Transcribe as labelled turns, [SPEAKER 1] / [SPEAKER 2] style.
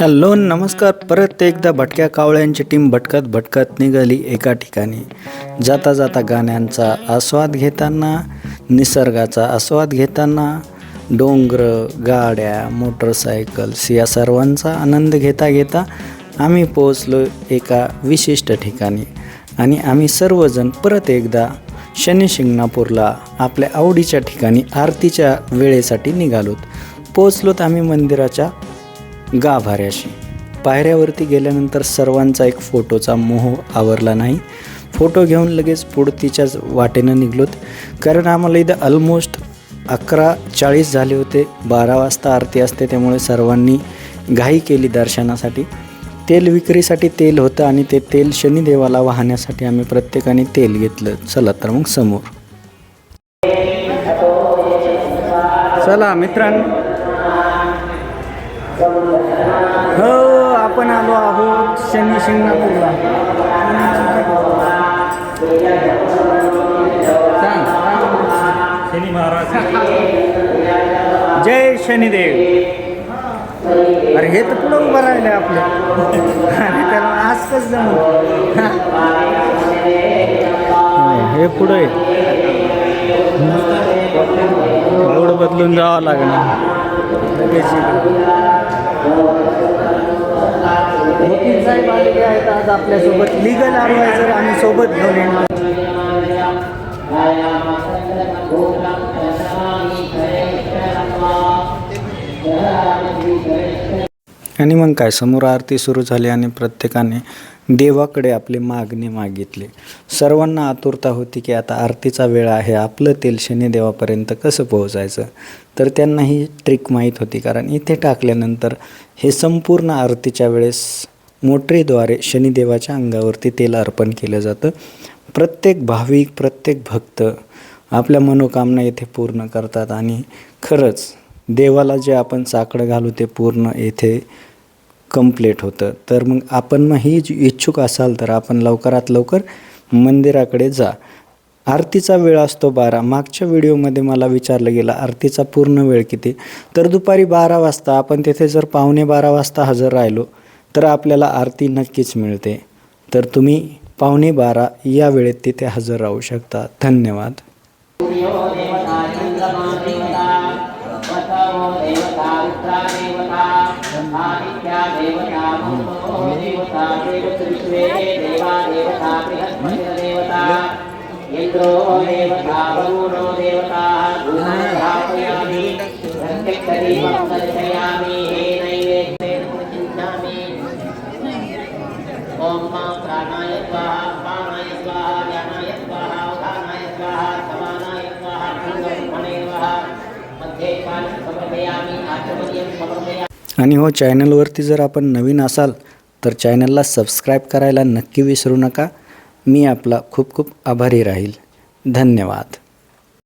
[SPEAKER 1] Hello नमस्कार. परत एकदा भटक्या कावळ्यांची टीम भटकत भटकत निघाली एका ठिकाणी. जाता जाता गाण्यांचा आस्वाद घेताना, निसर्गाचा आस्वाद घेताना, डोंगर, गाड्या, मोटरसायकल्स या सर्वांचा आनंद घेता घेता आम्ही पोहोचलो एका विशिष्ट ठिकाणी. आणि आम्ही सर्वजण परत एकदा शनी शिंगणापूरला आपल्या आवडीच्या ठिकाणी आरतीच्या वेळेसाठी निघालोत. पोहोचलोत आम्ही मंदिराच्या गाभाऱ्याशी. पायऱ्यावरती गेल्यानंतर सर्वांचा एक फोटोचा मोह आवरला नाही. फोटो घेऊन लगेच पुढतीच्याच वाटेनं निघलोत, कारण आम्हाला इथं ऑलमोस्ट 11:40 झाले होते. 12 वाजता आरती असते, त्यामुळे सर्वांनी घाई केली दर्शनासाठी. तेल विक्रीसाठी तेल होतं आणि ते तेल शनिदेवाला वाहण्यासाठी आम्ही प्रत्येकाने तेल घेतलं. चला तर मग समोर चला मित्रांनो. हो, आपण आलो आहोत शनी शिंगणापूरला. शनी महाराज जय शनिदेव. अरे हे तर पुढं उभं राहिले आपले. त्याला आज कसं जमू. हे पुढे रोड बदलून जावं लागणार. वकील साहेब आलेले आहेत आज आपल्यासोबत. लिगल ॲडवायझर आम्ही सोबत घेऊन येणार. आणि मग काय, समोर आरती सुरू झाली आणि प्रत्येकाने देवाकडे आपले मागणे मागितले. सर्वांना आतुरता होती की आता आरतीचा वेळ आहे, आपलं तेल शनिदेवापर्यंत कसं पोहोचायचं. तर त्यांना ही ट्रिक माहीत होती, कारण इथे टाकल्यानंतर हे संपूर्ण आरतीच्या वेळेस मोटरीद्वारे शनिदेवाच्या अंगावरती तेल अर्पण केलं जातं. प्रत्येक भाविक, प्रत्येक भक्त आपल्या मनोकामना येथे पूर्ण करतात आणि खरंच देवाला जे आपण साकडं घालू ते पूर्ण येथे कंप्लीट होतं. तर मग आपण ही इच्छुक असाल तर आपण लवकरात लवकर मंदिराकडे जा. आरतीचा वेळ असतो 12. मागच्या व्हिडिओमध्ये मला विचारलं गेलं आरतीचा पूर्ण वेळ किती, तर दुपारी 12 वाजता. आपण तिथे जर 11:15 वाजता हजर राहिलो तर आपल्याला आरती नक्कीच मिळते. तर तुम्ही 11:15 या वेळेत तिथे हजर राहू शकता. धन्यवाद.
[SPEAKER 2] इंद्रो देवता वरुणो देवता गुणाधापयामि प्रत्यक्षदीपं दर्शयामि नैवेद्येन चिन्तयामि. ओम प्राणाय स्वाहा पानाय स्वाहा ज्ञानाय स्वाहा उदानाय स्वाहा समानाय स्वाहा ब्रह्मणे स्वाहा मध्ये कालं समर्पयामि आचमनीयं समर्पयामि.
[SPEAKER 1] आणि हो, चॅनलवरती जर आपण नवीन असाल तर चॅनलला सबस्क्राईब करायला नक्की विसरू नका. मी आपला खूप खूप आभारी राहील. धन्यवाद.